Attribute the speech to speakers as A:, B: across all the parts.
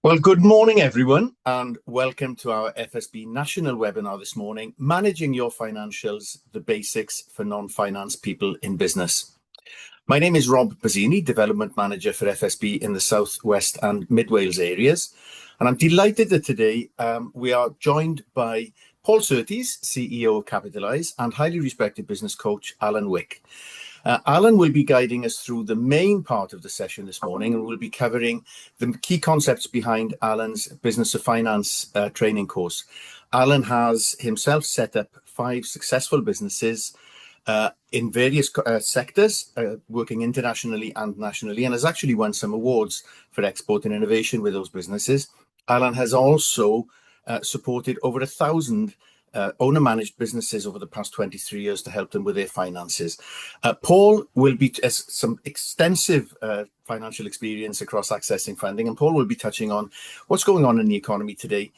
A: Well, good morning, everyone, and welcome to our FSB National webinar this morning, Managing Your Financials, the Basics for Non-Finance People in Business. My name is Rob Bazzini, Development Manager for FSB in the South West and Mid Wales areas. And I'm delighted that today we are joined by Paul Surtees, CEO of Capitalise, and highly respected business coach, Alan Wick. Alan will be guiding us through the main part of the session this morning, and we'll be covering the key concepts behind Alan's Business of Finance training course. Alan has himself set up 5 successful businesses in various sectors, working internationally and nationally, and has actually won some awards for export and innovation with those businesses. Alan has also supported over 1,000 owner-managed businesses over the past 23 years to help them with their finances. Paul will be some extensive financial experience across accessing funding, and Paul will be touching on what's going on in the economy today,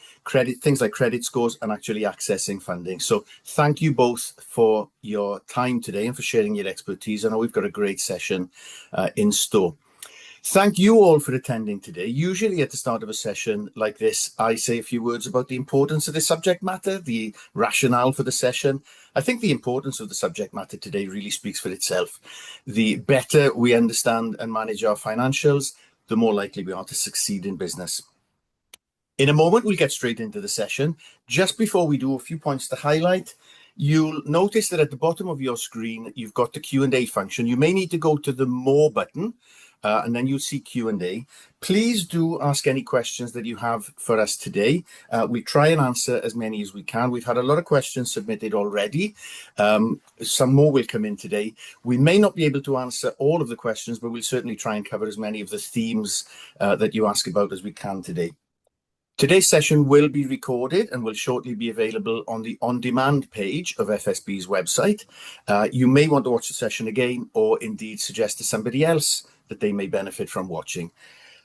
A: things like credit scores and actually accessing funding. So thank you both for your time today and for sharing your expertise. I know we've got a great session in store. Thank you all for attending today. Usually at the start of a session like this, I say a few words about the importance of the subject matter, the rationale for the session. I think the importance of the subject matter today really speaks for itself. The better we understand and manage our financials, the more likely we are to succeed in business. In a moment, we'll get straight into the session. Just before we do, a few points to highlight. You'll notice that at the bottom of your screen, you've got the Q&A function. You may need to go to the More button, and then you'll see Q&A. Please do ask any questions that you have for us today. We try and answer as many as we can. We've had a lot of questions submitted already. Some more will come in today. We may not be able to answer all of the questions, but we'll certainly try and cover as many of the themes that you ask about as we can today. Today's session will be recorded and will shortly be available on the on-demand page of FSB's website. You may want to watch the session again or indeed suggest to somebody else that they may benefit from watching.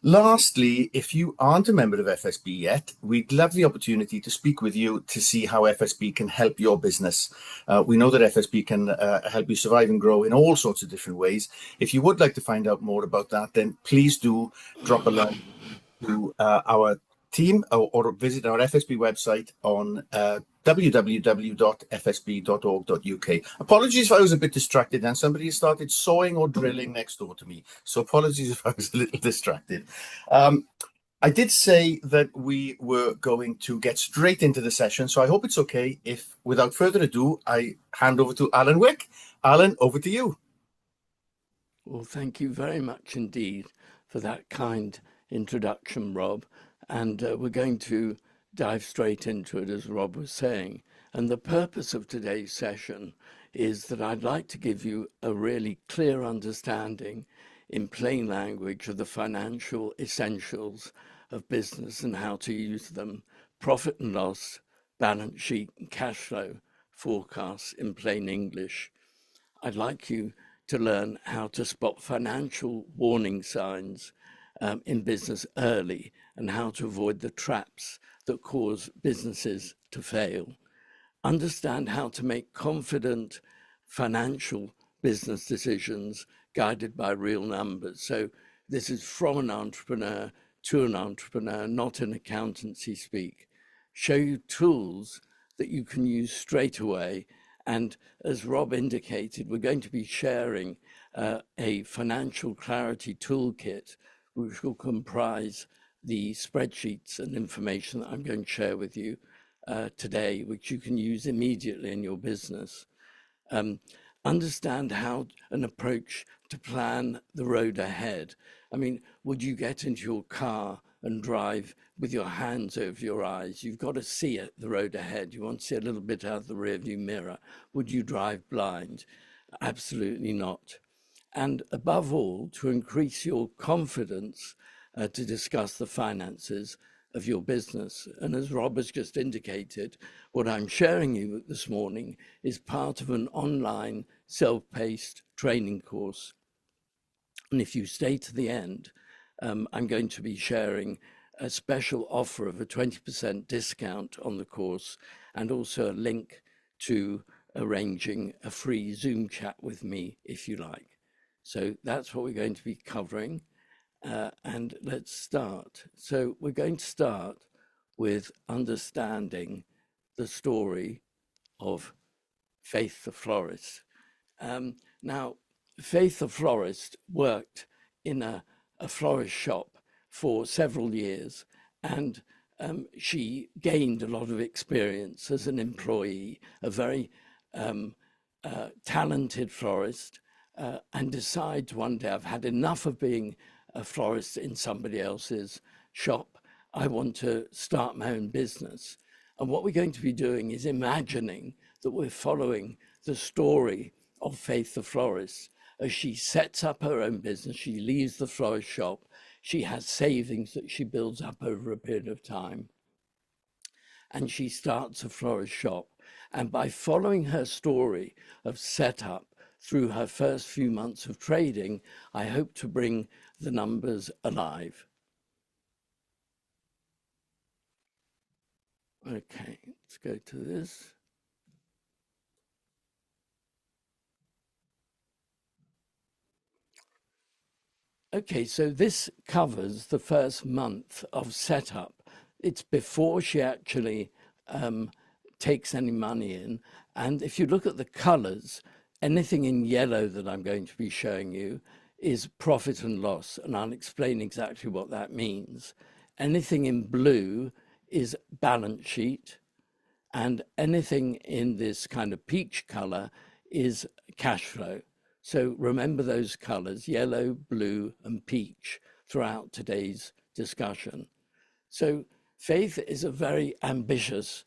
A: Lastly, if you aren't a member of FSB yet, we'd love the opportunity to speak with you to see how FSB can help your business. We know that FSB can help you survive and grow in all sorts of different ways. If you would like to find out more about that, then please do drop a line to our team or visit our FSB website on www.fsb.org.uk. Apologies if I was a bit distracted and somebody started sawing or drilling next door to me. So apologies if I was a little distracted. I did say that we were going to get straight into the session, so I hope it's okay if, without further ado, I hand over to Alan Wick. Alan, over to you.
B: Well, thank you very much indeed for that kind introduction, Rob. And we're going to dive straight into it, as Rob was saying. And the purpose of today's session is that I'd like to give you a really clear understanding in plain language of the financial essentials of business and how to use them, profit and loss, balance sheet and cash flow forecasts in plain English. I'd like you to learn how to spot financial warning signs in business early and how to avoid the traps that cause businesses to fail. Understand how to make confident financial business decisions guided by real numbers. So this is from an entrepreneur to an entrepreneur, not in accountancy speak. Show you tools that you can use straight away. And as Rob indicated, we're going to be sharing a financial clarity toolkit which will comprise the spreadsheets and information that I'm going to share with you today, which you can use immediately in your business. Understand how an approach to plan the road ahead. I mean, would you get into your car and drive with your hands over your eyes? You've got to see it, the road ahead. You want to see a little bit out of the rearview mirror. Would you drive blind? Absolutely not. And above all, to increase your confidence to discuss the finances of your business. And as Rob has just indicated, what I'm sharing you this morning is part of an online self-paced training course. And if you stay to the end, I'm going to be sharing a special offer of a 20% discount on the course and also a link to arranging a free Zoom chat with me if you like. So that's what we're going to be covering. And let's start. So we're going to start with understanding the story of Faith the florist. Now, Faith the florist worked in a florist shop for several years, and she gained a lot of experience as an employee, a very talented florist, and decides one day, I've had enough of being a florist in somebody else's shop. I want to start my own business. And what we're going to be doing is imagining that we're following the story of Faith the florist as she sets up her own business. She leaves the florist shop. She has savings that she builds up over a period of time, and she starts a florist shop. And by following her story of setup through her first few months of trading, I hope to bring the numbers alive. Okay, let's go to this. Okay, so this covers the first month of setup. It's before she actually takes any money in. And if you look at the colors, anything in yellow that I'm going to be showing you is profit and loss. And I'll explain exactly what that means. Anything in blue is balance sheet. And anything in this kind of peach color is cash flow. So remember those colors, yellow, blue, and peach, throughout today's discussion. So Faith is a very ambitious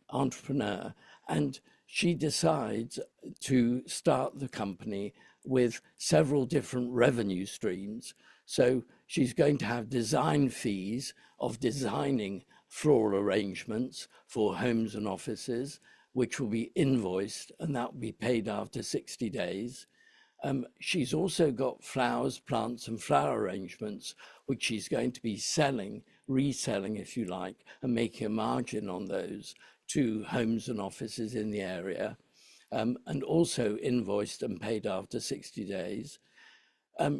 B: entrepreneur, and she decides to start the company with several different revenue streams. So she's going to have design fees of designing floral arrangements for homes and offices, which will be invoiced, and that will be paid after 60 days. She's also got flowers, plants, and flower arrangements, which she's going to be selling, reselling, if you like, and making a margin on those to homes and offices in the area, and also invoiced and paid after 60 days.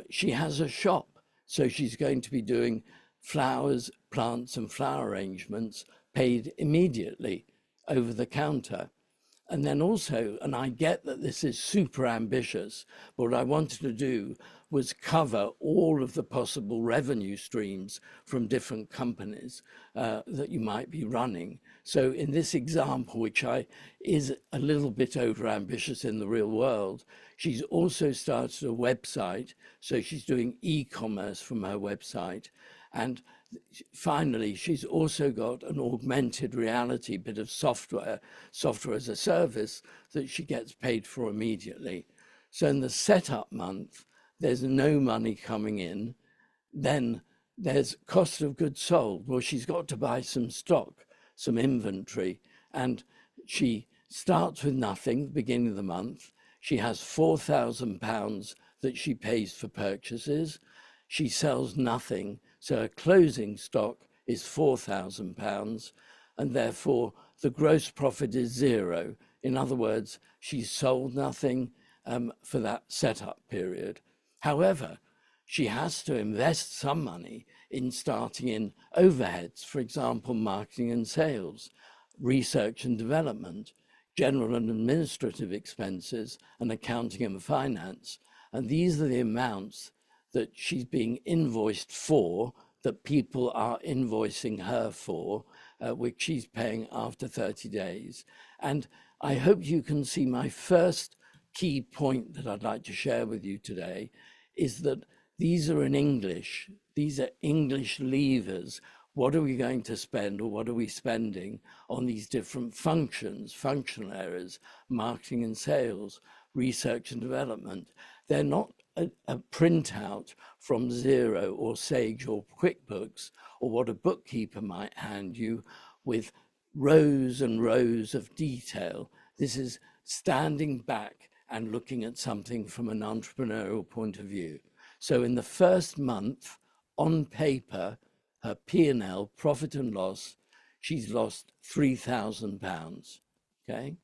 B: She has a shop, so she's going to be doing flowers, plants, and flower arrangements paid immediately over the counter. And then also, and I get that this is super ambitious, but what I wanted to do was cover all of the possible revenue streams from different companies that you might be running. So in this example, which is a little bit over ambitious in the real world, she's also started a website. So she's doing e-commerce from her website. And finally, she's also got an augmented reality bit of software as a service, that she gets paid for immediately. So in the setup month, there's no money coming in. Then there's cost of goods sold. Well, she's got to buy some stock, some inventory, and she starts with nothing at the beginning of the month. She has £4,000 that she pays for purchases. She sells nothing, so her closing stock is £4,000, and therefore the gross profit is zero. In other words, she's sold nothing for that setup period. However, she has to invest some money in starting in overheads, for example, marketing and sales, research and development, general and administrative expenses, and accounting and finance. And these are the amounts that she's being invoiced for, that people are invoicing her for, which she's paying after 30 days. And I hope you can see my first key point that I'd like to share with you today is that these are in English. These are English levers. What are we going to spend, or what are we spending on these different functions, functional areas, marketing and sales, research and development? They're not a printout from Xero or Sage or QuickBooks, or what a bookkeeper might hand you with rows and rows of detail. This is standing back and looking at something from an entrepreneurial point of view. So in the first month, on paper, her P&L, profit and loss, she's lost £3,000, okay?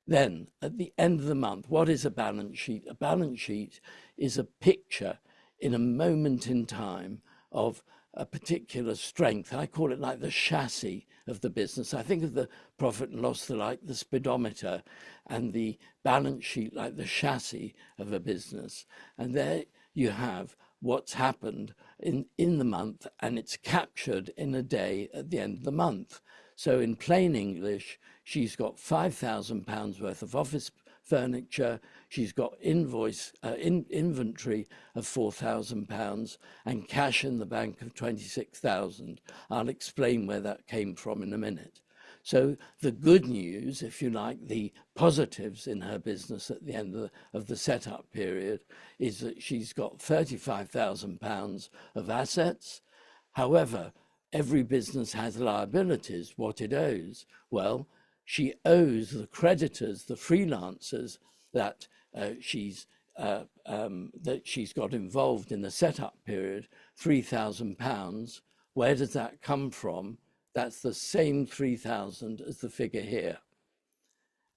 B: Then at the end of the month, what is a balance sheet? A balance sheet is a picture in a moment in time of a particular strength. I call it like the chassis of the business. I think of the profit and loss like the speedometer, and the balance sheet like the chassis of a business. And there you have what's happened in the month, and it's captured in a day at the end of the month. So in plain English, she's got £5,000 worth of office furniture, she's got inventory of £4,000 and cash in the bank of 26,000. I'll explain where that came from in a minute. So the good news, if you like, the positives in her business at the end of the setup period is that she's got £35,000 of assets. However, every business has liabilities, what it owes. Well, she owes the creditors, the freelancers that she's got involved in the setup period, £3,000. Where does that come from? That's the same 3,000 as the figure here.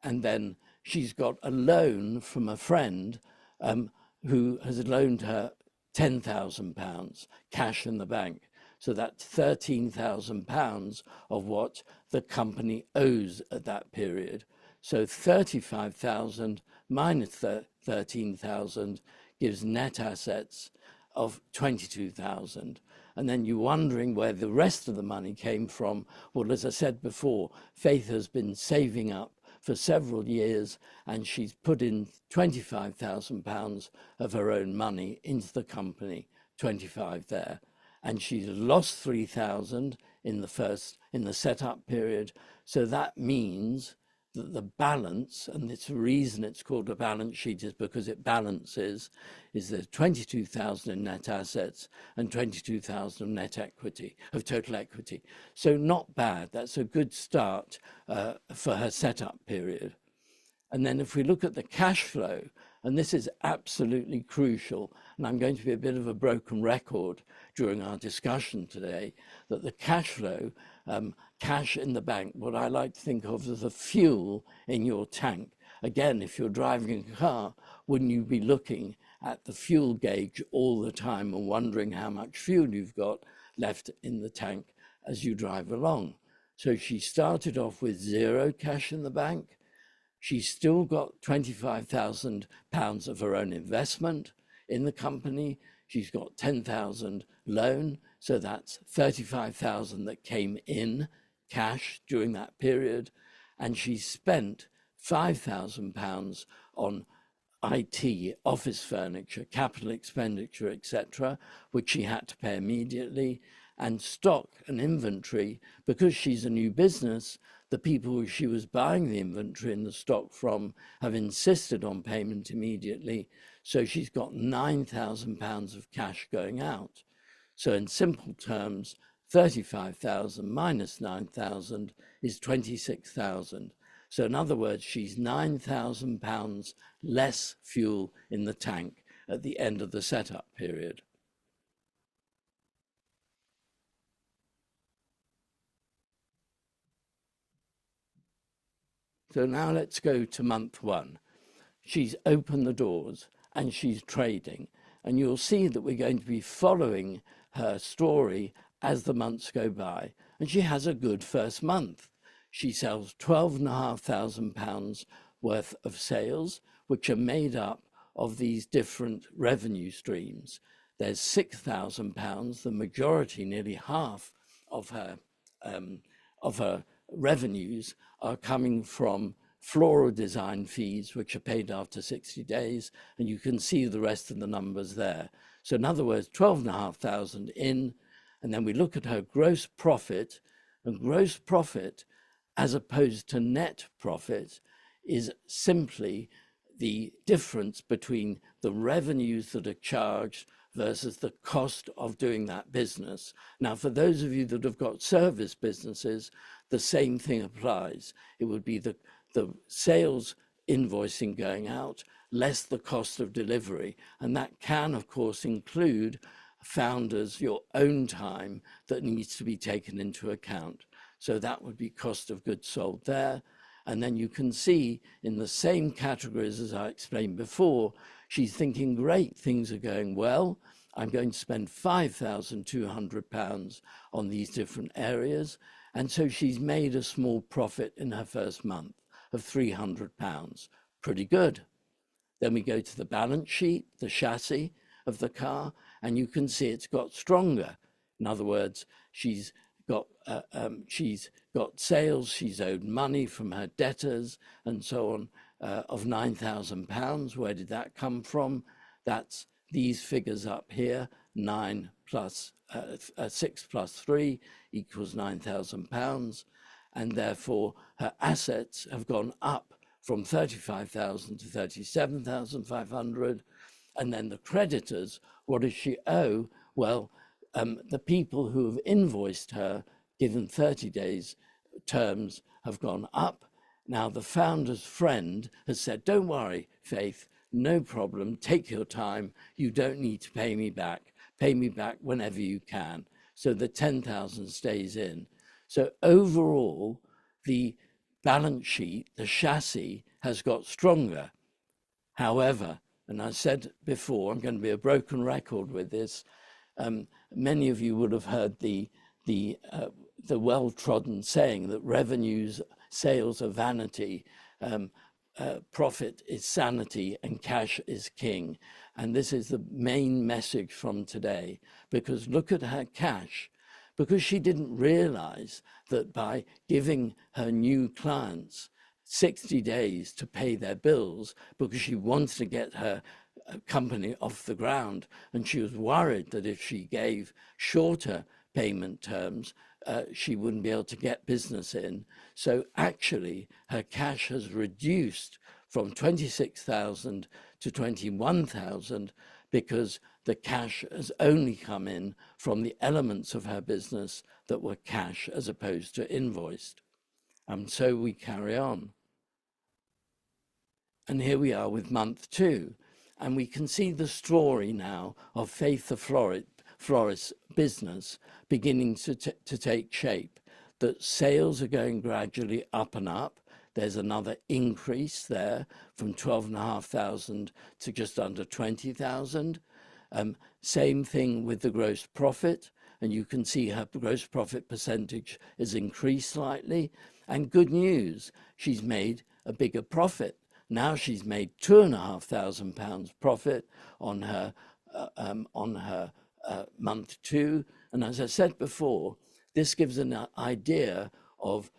B: And then she's got a loan from a friend who has loaned her £10,000 cash in the bank. So that's £13,000 of what the company owes at that period. So 35,000 minus 13,000 gives net assets of 22,000. And then you're wondering where the rest of the money came from. Well, as I said before, Faith has been saving up for several years, and she's put in £25,000 of her own money into the company, 25 there. And she's lost 3,000 in the setup period. So that means that the balance, and it's the reason it's called a balance sheet is because it balances, is there's 22,000 in net assets and 22,000 of net equity, of total equity. So not bad. That's a good start for her setup period. And then if we look at the cash flow, and this is absolutely crucial, and I'm going to be a bit of a broken record during our discussion today, that the cash flow, cash in the bank, what I like to think of as the fuel in your tank. Again, if you're driving a car, wouldn't you be looking at the fuel gauge all the time and wondering how much fuel you've got left in the tank as you drive along? So she started off with zero cash in the bank. She's still got £25,000 of her own investment in the company. She's got 10,000 loan, so that's 35,000 that came in cash during that period. And she spent £5,000 on IT, office furniture, capital expenditure, etc., which she had to pay immediately, and stock and inventory. Because she's a new business, the people who she was buying the inventory and the stock from have insisted on payment immediately. So she's got £9,000 of cash going out. So in simple terms, 35,000 minus 9,000 is 26,000. So in other words, she's £9,000 less fuel in the tank at the end of the setup period. So now let's go to month one. She's opened the doors and she's trading. And you'll see that we're going to be following her story as the months go by. And she has a good first month. She sells £12,500 worth of sales, which are made up of these different revenue streams. There's £6,000, the majority, nearly half of her revenues are coming from floral design fees, which are paid after 60 days, and you can see the rest of the numbers there. So in other words, 12,500 in, and then we look at her gross profit, and gross profit, as opposed to net profit, is simply the difference between the revenues that are charged versus the cost of doing that business. Now, for those of you that have got service businesses, the same thing applies. It would be the sales invoicing going out less the cost of delivery. And that can, of course, include founders, your own time that needs to be taken into account. So that would be cost of goods sold there. And then you can see in the same categories as I explained before, she's thinking, great, things are going well. I'm going to spend £5,200 on these different areas. And so she's made a small profit in her first month of £300. Pretty good. Then we go to the balance sheet, the chassis of the car, and you can see it's got stronger. In other words, she's got sales, she's owed money from her debtors and so on of £9,000. Where did that come from? That's these figures up here, 6 plus 3 equals £9,000. And therefore her assets have gone up from 35,000 to 37,500. And then the creditors, what does she owe? Well, the people who have invoiced her, given 30 days terms, have gone up. Now the founder's friend has said, don't worry, Faith, no problem, take your time. You don't need to pay me back. Pay me back whenever you can. So the 10,000 stays in. So overall, the balance sheet, the chassis has got stronger. However, and I said before, I'm going to be a broken record with this. Many of you would have heard the well-trodden saying that revenues, sales are vanity, profit is sanity, and cash is king. And this is the main message from today, because look at her cash. Because she didn't realize that by giving her new clients 60 days to pay their bills, because she wanted to get her company off the ground, and she was worried that if she gave shorter payment terms, she wouldn't be able to get business in. So actually, her cash has reduced from 26,000 to 21,000 because the cash has only come in from the elements of her business that were cash as opposed to invoiced. And so we carry on. And here we are with month 2. And we can see the story now of Faith the Florist's business beginning to take shape, that sales are going gradually up and up. There's another increase there from 12,500 to just under 20,000. Same thing with the gross profit. And you can see her gross profit percentage has increased slightly. And good news, she's made a bigger profit. Now she's made £2,500 profit on her month 2. And as I said before, this gives an idea of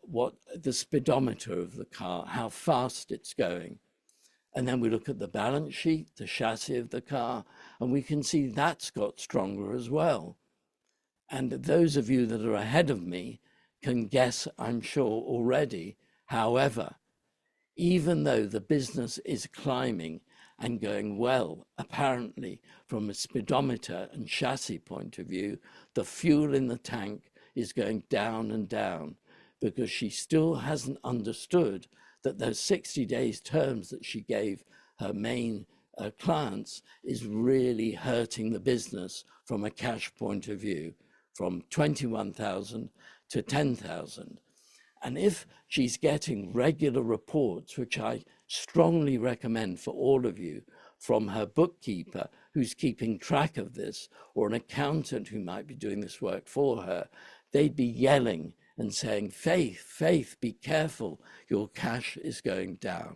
B: what the speedometer of the car, how fast it's going. And then we look at the balance sheet, the chassis of the car, and we can see that's got stronger as well. And those of you that are ahead of me can guess, I'm sure, already. However, even though the business is climbing and going well, apparently from a speedometer and chassis point of view, the fuel in the tank is going down and down, because she still hasn't understood that those 60 days terms that she gave her main clients is really hurting the business from a cash point of view, from 21,000 to 10,000. And if she's getting regular reports, which I strongly recommend for all of you, from her bookkeeper who's keeping track of this, or an accountant who might be doing this work for her, they'd be yelling and saying, Faith, Faith, be careful, your cash is going down.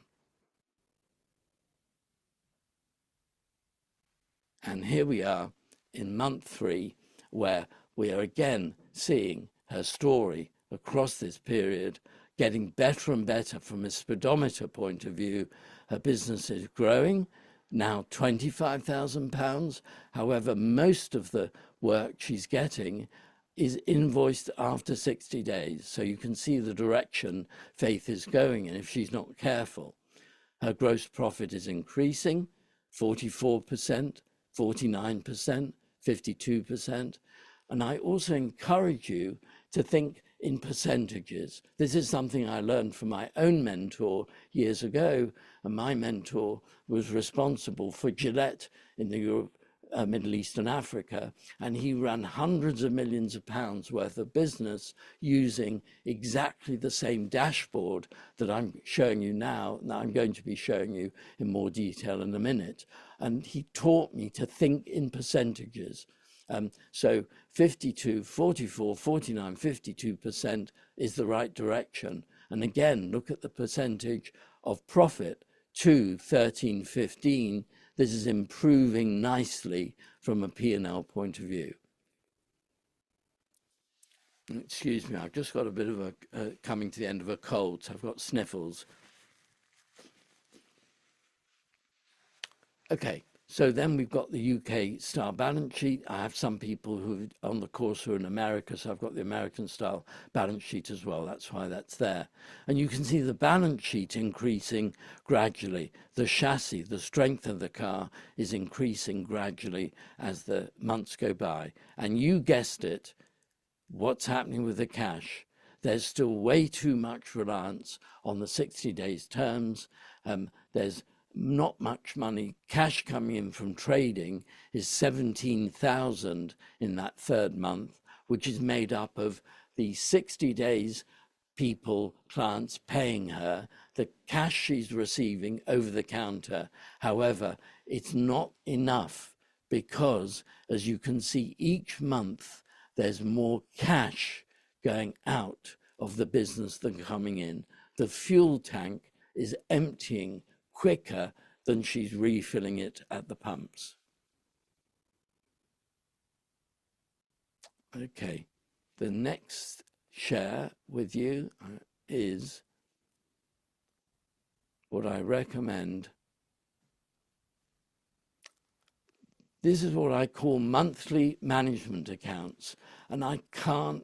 B: And here we are in month 3, where we are again seeing her story across this period getting better and better from a speedometer point of view. Her business is growing, now £25,000. However, most of the work she's getting is invoiced after 60 days. So you can see the direction Faith is going in if she's not careful. Her gross profit is increasing, 44%, 49%, 52%. And I also encourage you to think in percentages. This is something I learned from my own mentor years ago. And my mentor was responsible for Gillette in the Middle East and Africa, and he ran hundreds of millions of pounds worth of business using exactly the same dashboard that I'm showing you now. Now I'm going to be showing you in more detail in a minute. And he taught me to think in percentages. So 52, 44, 49, 52% is the right direction. And again, look at the percentage of profit to 13, 15. This is improving nicely from a P&L point of view. Excuse me, I've just got a bit of a coming to the end of a cold, so I've got sniffles. Okay, so then we've got the UK style balance sheet. I have some people who on the course who are in America, so I've got the American style balance sheet as well. That's why that's there. And you can see the balance sheet increasing gradually. The chassis, the strength of the car is increasing gradually as the months go by. And you guessed it, what's happening with the cash? There's still way too much reliance on the 60 days terms. There's not much money. Cash coming in from trading is 17,000 in that third month, which is made up of the 60 days people, clients paying her, the cash she's receiving over the counter. However, it's not enough because, as you can see, each month there's more cash going out of the business than coming in. The fuel tank is emptying quicker than she's refilling it at the pumps. Okay, the next share with you is what I recommend. This is what I call monthly management accounts, and I can't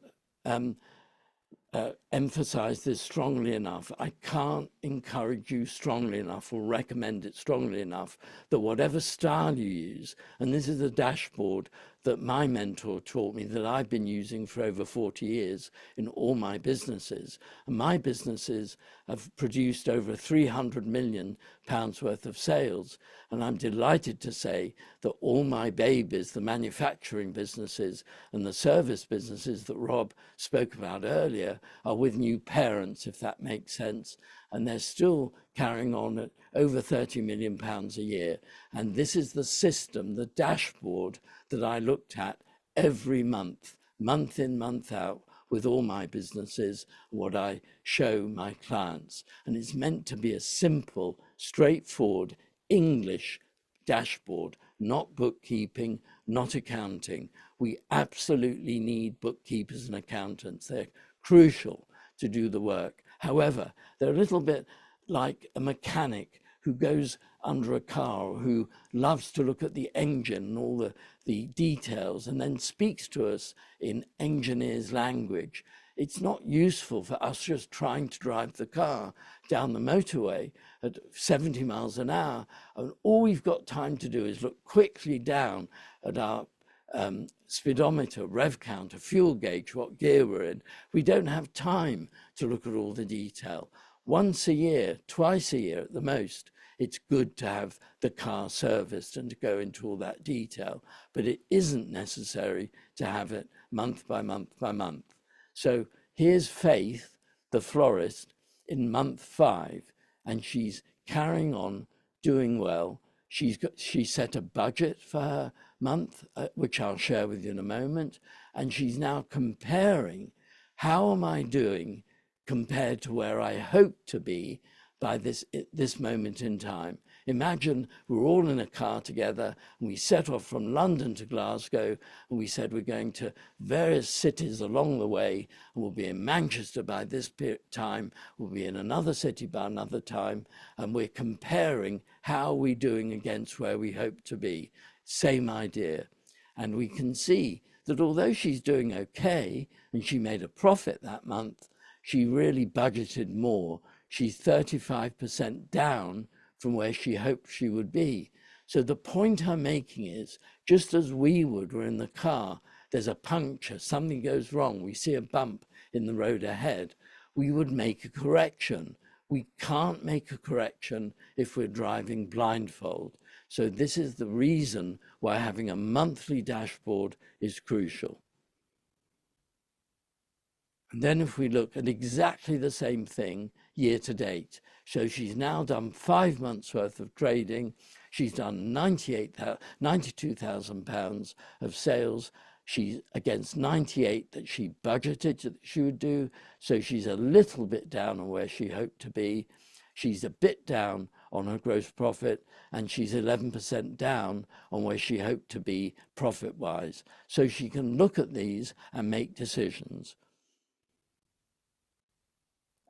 B: emphasize this strongly enough. I can't encourage you strongly enough or recommend it strongly enough that whatever style you use, and this is a dashboard that my mentor taught me that I've been using for over 40 years in all my businesses. And my businesses have produced over 300 million pounds worth of sales. And I'm delighted to say that all my babies, the manufacturing businesses and the service businesses that Rob spoke about earlier, are with new parents, if that makes sense. And they're still carrying on at over 30 million pounds a year. And this is the system, the dashboard that I looked at every month, month in, month out, with all my businesses, what I show my clients. And it's meant to be a simple, straightforward English dashboard, not bookkeeping, not accounting. We absolutely need bookkeepers and accountants. They're crucial to do the work. However, they're a little bit like a mechanic who goes under a car, who loves to look at the engine and all the details and then speaks to us in engineer's language. It's not useful for us just trying to drive the car down the motorway at 70 miles an hour. And all we've got time to do is look quickly down at our speedometer, rev counter, fuel gauge, what gear we're in. We don't have time to look at all the detail. Once a year, twice a year at the most, it's good to have the car serviced and to go into all that detail, but it isn't necessary to have it month by month by month. So here's Faith, the florist, in month 5, and she's carrying on doing well. She set a budget for her month, which I'll share with you in a moment, and she's now comparing, how am I doing compared to where I hope to be by this moment in time. Imagine we're all in a car together and we set off from London to Glasgow, and we said we're going to various cities along the way, and we'll be in Manchester by this time, we'll be in another city by another time, and we're comparing how we're doing against where we hope to be. Same idea. And we can see that although she's doing okay and she made a profit that month, she really budgeted more. She's 35% down from where she hoped she would be. So the point I'm making is, just as we would, we're in the car, there's a puncture, something goes wrong, we see a bump in the road ahead, we would make a correction. We can't make a correction if we're driving blindfold. So this is the reason why having a monthly dashboard is crucial. And then if we look at exactly the same thing year to date, so she's now done 5 months worth of trading. She's done £92,000 of sales. She's against 98 that she budgeted that she would do. So she's a little bit down on where she hoped to be. She's a bit down on her gross profit, and she's 11% down on where she hoped to be profit-wise. So she can look at these and make decisions.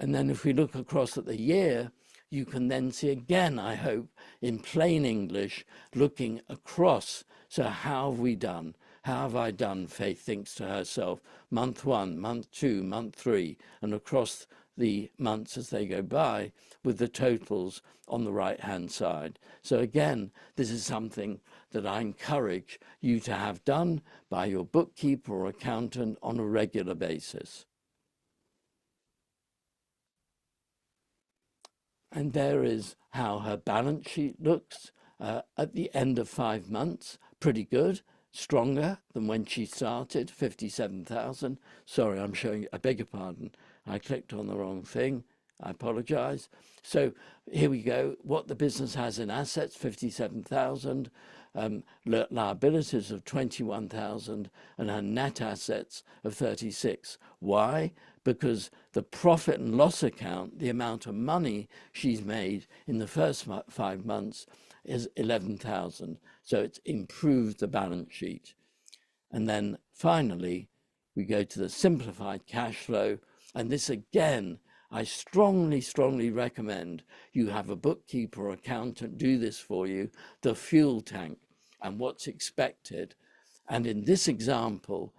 B: And then if we look across at the year, you can then see again, I hope, in plain English, looking across. So how have we done? How have I done, Faith thinks to herself, month 1, month 2, month 3, and across the months as they go by with the totals on the right-hand side. So again, this is something that I encourage you to have done by your bookkeeper or accountant on a regular basis. And there is how her balance sheet looks at the end of 5 months. Pretty good, stronger than when she started, 57,000. Sorry, I'm showing, I beg your pardon. I clicked on the wrong thing. I apologize. So here we go. What the business has in assets, 57,000. Liabilities of 21,000, and her net assets of 36. Why? Because the profit and loss account, the amount of money she's made in the first 5 months is 11,000. So it's improved the balance sheet. And then finally, we go to the simplified cash flow. And this again, I strongly, strongly recommend you have a bookkeeper or accountant do this for you, the fuel tank and what's expected. And in this example,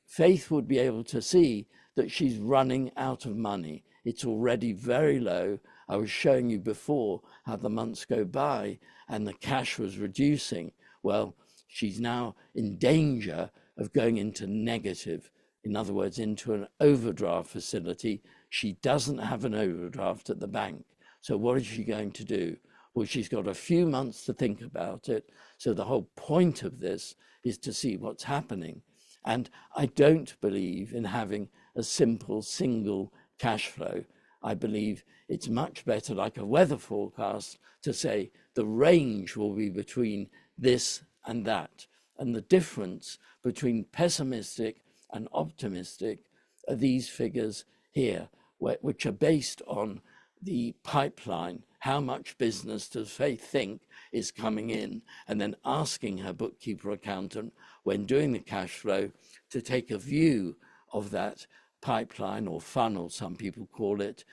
B: Faith would be able to see that she's running out of money. It's already very low. I was showing you before how the months go by and the cash was reducing. Well, she's now in danger of going into negative. In other words, into an overdraft facility. She doesn't have an overdraft at the bank. So what is she going to do? Well, she's got a few months to think about it. So the whole point of this is to see what's happening. And I don't believe in having a simple single cash flow. I believe it's much better, like a weather forecast, to say the range will be between this and that. And the difference between pessimistic and optimistic are these figures here, which are based on the pipeline. How much business does Faith think is coming in? And then asking her bookkeeper accountant when doing the cash flow to take a view of that pipeline or funnel, some people call it,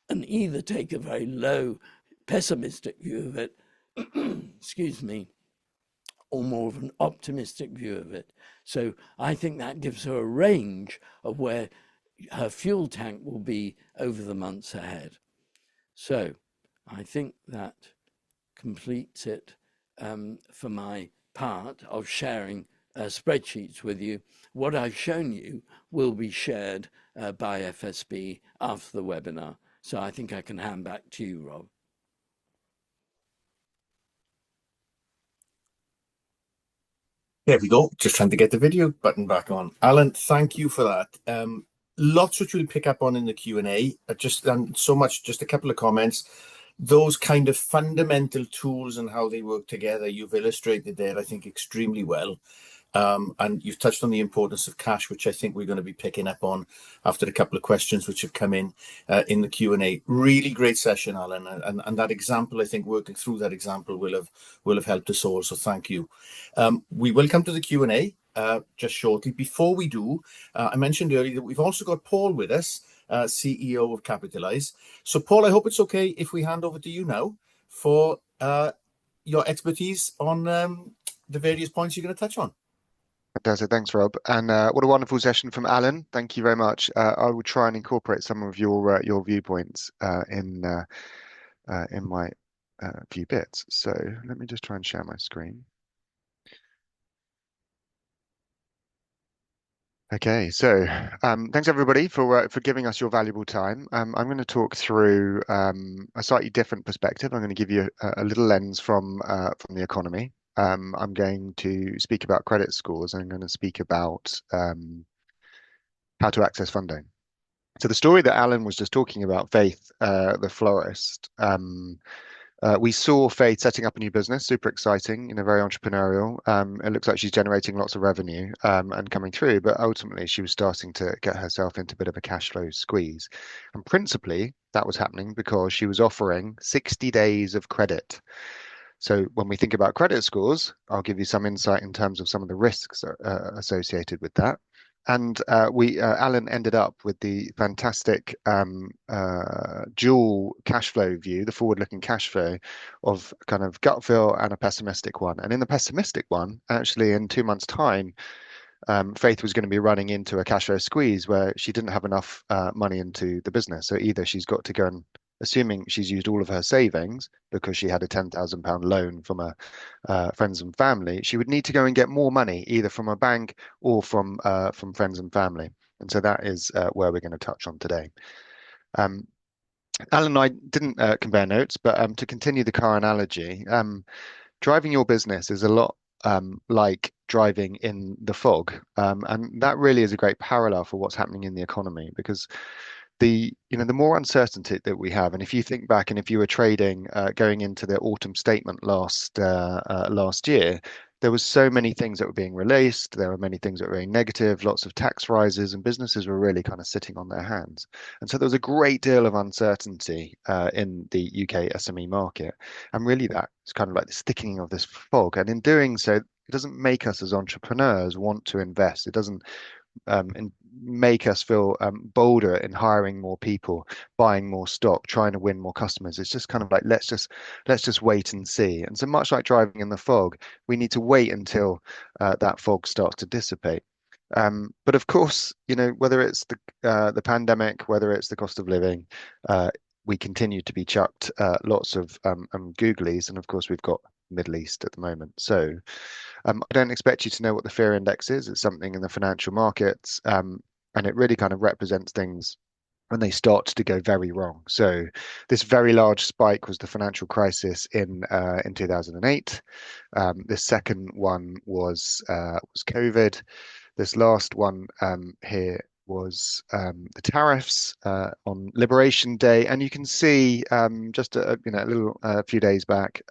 B: and either take a very low pessimistic view of it, excuse me, or more of an optimistic view of it. So I think that gives her a range of where her fuel tank will be over the months ahead. So I think that completes it for my part of sharing spreadsheets with you. What I've shown you will be shared by FSB after the webinar. So I think I can hand back to you, Rob.
A: There we go. Just trying to get the video button back on. Alan, thank you for that. Lots which we'll pick up on in the Q&A. Just so much, just a couple of comments. Those kind of fundamental tools and how they work together, you've illustrated there, I think, extremely well. And you've touched on the importance of cash, which I think we're going to be picking up on after a couple of questions which have come in the Q&A. Really great session, Alan, and that example, I think, working through that example will have helped us all. So thank you. We will come to the Q&A just shortly. Before we do, I mentioned earlier that we've also got Paul with us, CEO of Capitalise. So Paul, I hope it's okay if we hand over to you now for your expertise on the various points you're going to touch on.
C: Fantastic. Thanks, Rob. And what a wonderful session from Alan. Thank you very much. I will try and incorporate some of your viewpoints in my few bits. So let me just try and share my screen. Okay, so thanks everybody for giving us your valuable time. I'm going to talk through a slightly different perspective. I'm going to give you a little lens from the economy. I'm going to speak about credit scores, and I'm going to speak about how to access funding. So the story that Alan was just talking about, Faith, the florist. We saw Faith setting up a new business, super exciting, very entrepreneurial. It looks like she's generating lots of revenue and coming through, but ultimately she was starting to get herself into a bit of a cash flow squeeze. And principally, that was happening because she was offering 60 days of credit. So when we think about credit scores, I'll give you some insight in terms of some of the risks associated with that. And Alan ended up with the fantastic dual cash flow view, the forward-looking cash flow of kind of gut feel and a pessimistic one. And in the pessimistic one, actually, in 2 months' time, Faith was going to be running into a cash flow squeeze where she didn't have enough money into the business. So either she's got to go and, assuming she's used all of her savings because she had a £10,000 loan from a friends and family, she would need to go and get more money either from a bank or from friends and family. And so that is where we're going to touch on today. Um, Alan and I didn't compare notes, but to continue the car analogy, driving your business is a lot like driving in the fog. And that really is a great parallel for what's happening in the economy because the more uncertainty that we have, and if you think back and if you were trading going into the autumn statement last year, there was so many things that were being released. There were many things that were very negative, lots of tax rises, and businesses were really kind of sitting on their hands. And so there was a great deal of uncertainty in the UK SME market. And really that is kind of like the sticking of this fog. And in doing so, it doesn't make us as entrepreneurs want to invest. It doesn't and make us feel bolder in hiring more people, buying more stock, trying to win more customers. It's just kind of like let's just wait and see. And so much like driving in the fog, we need to wait until that fog starts to dissipate. But of course, whether it's the pandemic, whether it's the cost of living, we continue to be chucked lots of googlies, and of course we've got Middle East at the moment. So I don't expect you to know what the fear index is. It's something in the financial markets, and it really kind of represents things when they start to go very wrong. So this very large spike was the financial crisis in 2008. The second one was COVID. This last one here was the tariffs on Liberation Day, and you can see just a few days back.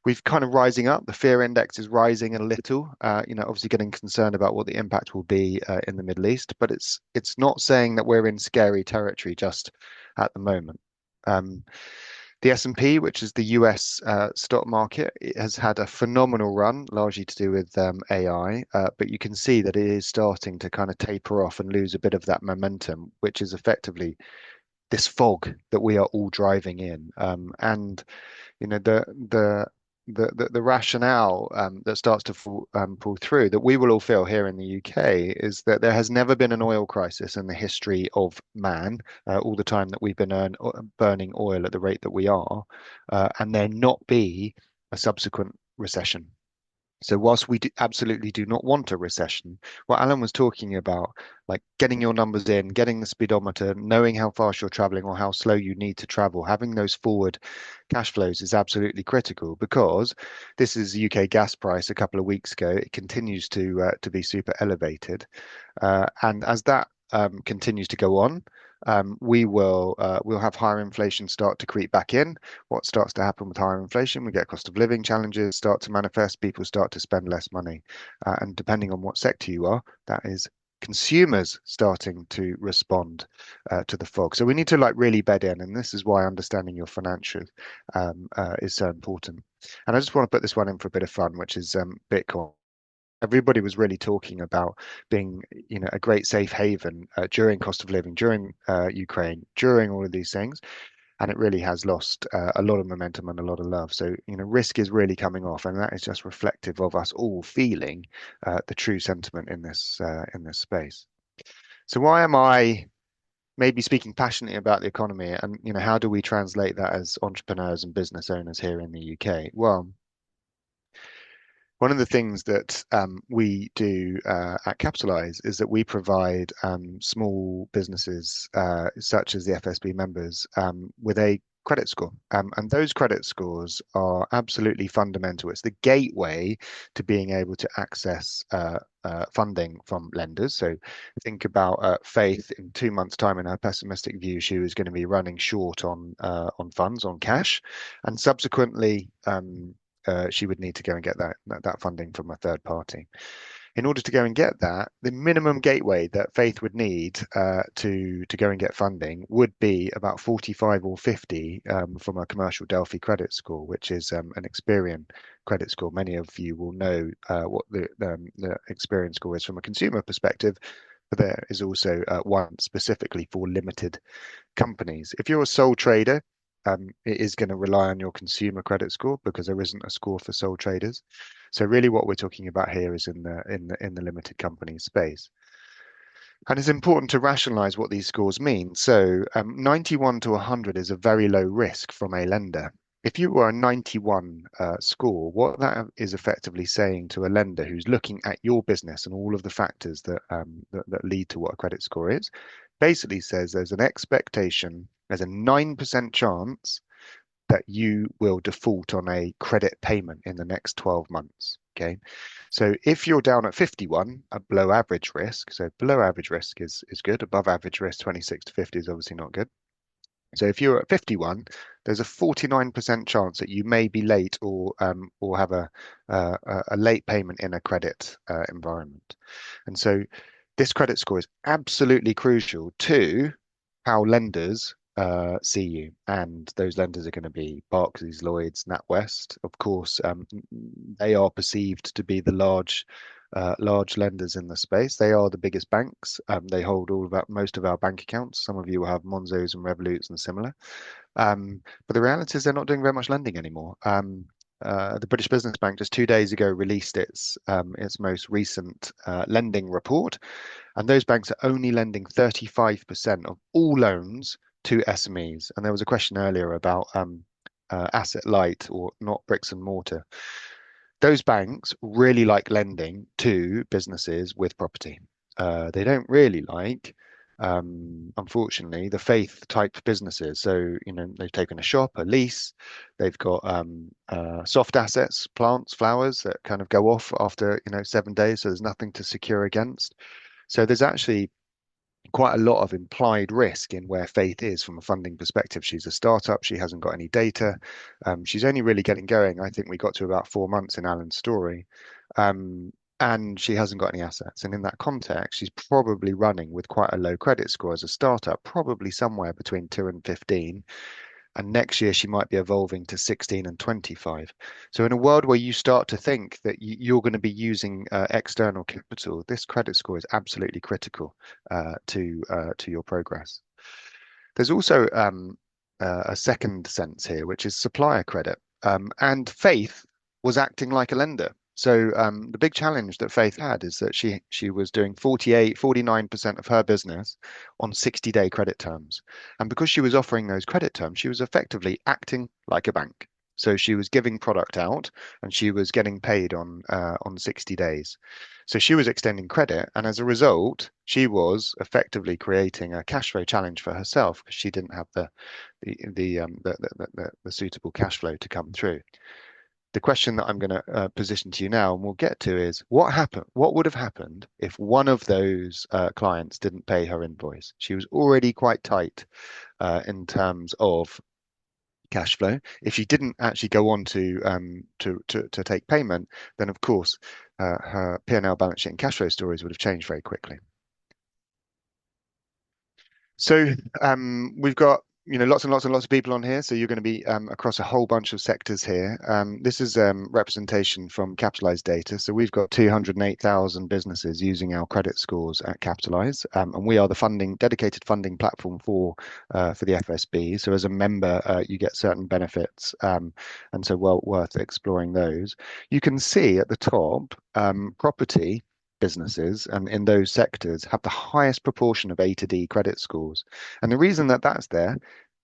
C: We've kind of rising up. The fear index is rising a little. Obviously getting concerned about what the impact will be in the Middle East, but it's not saying that we're in scary territory just at the moment. The S&P, which is the US stock market, it has had a phenomenal run, largely to do with AI, but you can see that it is starting to kind of taper off and lose a bit of that momentum, which is effectively this fog that we are all driving in. And the rationale that starts to pull through that we will all feel here in the UK is that there has never been an oil crisis in the history of man, all the time that we've been burning oil at the rate that we are, and there not be a subsequent recession. So whilst we absolutely do not want a recession, what Alan was talking about, like getting your numbers in, getting the speedometer, knowing how fast you're traveling or how slow you need to travel, having those forward cash flows is absolutely critical because this is the UK gas price a couple of weeks ago. It continues to be super elevated, and as that continues to go on, we'll have higher inflation start to creep back in. What starts to happen with higher inflation? We get cost of living challenges start to manifest. People start to spend less money, and depending on what sector you are, that is consumers starting to respond to the fog. So we need to really bed in, and this is why understanding your financials is so important. And I just want to put this one in for a bit of fun, which is Bitcoin. Everybody was really talking about being, a great safe haven during cost of living, during Ukraine, during all of these things, and it really has lost a lot of momentum and a lot of love. So, risk is really coming off, and that is just reflective of us all feeling the true sentiment in this space. So, why am I maybe speaking passionately about the economy, and how do we translate that as entrepreneurs and business owners here in the UK? Well, One of the things that we do at Capitalise is that we provide small businesses, such as the FSB members, with a credit score. And those credit scores are absolutely fundamental. It's the gateway to being able to access funding from lenders. So think about Faith in 2 months' time. In her pessimistic view, she was going to be running short on funds, on cash, and subsequently she would need to go and get that funding from a third party. In order to go and get that, the minimum gateway that Faith would need to go and get funding would be about 45 or 50 from a commercial Delphi credit score, which is an Experian credit score. Many of you will know what the Experian score is from a consumer perspective, but there is also one specifically for limited companies. If you're a sole trader, it is going to rely on your consumer credit score because there isn't a score for sole traders. So really what we're talking about here is in the limited company space. And it's important to rationalize what these scores mean. So 91 to 100 is a very low risk from a lender. If you were a 91 score, what that is effectively saying to a lender who's looking at your business and all of the factors that lead to what a credit score is, basically says there's an expectation, there's a 9% chance that you will default on a credit payment in the next 12 months. Okay. So if you're down at 51, a below average risk, so below average risk is good, above average risk, 26 to 50 is obviously not good. So if you're at 51, there's a 49% chance that you may be late or have a late payment in a credit environment. And so this credit score is absolutely crucial to how lenders see you, and those lenders are going to be Barclays, Lloyds, NatWest. Of course, they are perceived to be the large lenders in the space. They are the biggest banks. They hold most of our bank accounts. Some of you will have Monzos and Revoluts and similar. But the reality is they're not doing very much lending anymore. The British Business Bank just 2 days ago released its most recent lending report, and those banks are only lending 35% of all loans to SMEs. And there was a question earlier about asset light or not bricks and mortar. Those banks really like lending to businesses with property. They don't really like, unfortunately, the faith type businesses. So, they've taken a shop, a lease, they've got soft assets, plants, flowers that kind of go off after, 7 days. So there's nothing to secure against. So there's actually quite a lot of implied risk in where Faith is from a funding perspective. She's a startup. She hasn't got any data. She's only really getting going. I think we got to about 4 months in Alan's story. And she hasn't got any assets. And in that context, she's probably running with quite a low credit score as a startup, probably somewhere between 2 and 15. And next year, she might be evolving to 16 and 25. So in a world where you start to think that you're going to be using external capital, this credit score is absolutely critical to your progress. There's also a second sense here, which is supplier credit. And Faith was acting like a lender. So the big challenge that Faith had is that she was doing 49% of her business on 60-day credit terms. And because she was offering those credit terms, she was effectively acting like a bank. So she was giving product out and she was getting paid on 60 days. So she was extending credit, and as a result, she was effectively creating a cash flow challenge for herself because she didn't have the suitable cash flow to come through. The question that I'm going to position to you now, and we'll get to, is what happened? What would have happened if one of those clients didn't pay her invoice? She was already quite tight in terms of cash flow. If she didn't actually go on to take payment, then of course her P&L, balance sheet, and cash flow stories would have changed very quickly. So we've got lots and lots and lots of people on here. So you're going to be across a whole bunch of sectors here. This is representation from Capitalise data. So we've got 208,000 businesses using our credit scores at Capitalise, and we are the dedicated funding platform for the FSB. So as a member, you get certain benefits, and so well worth exploring those. You can see at the top, property businesses and in those sectors have the highest proportion of A to D credit scores. And the reason that that's there,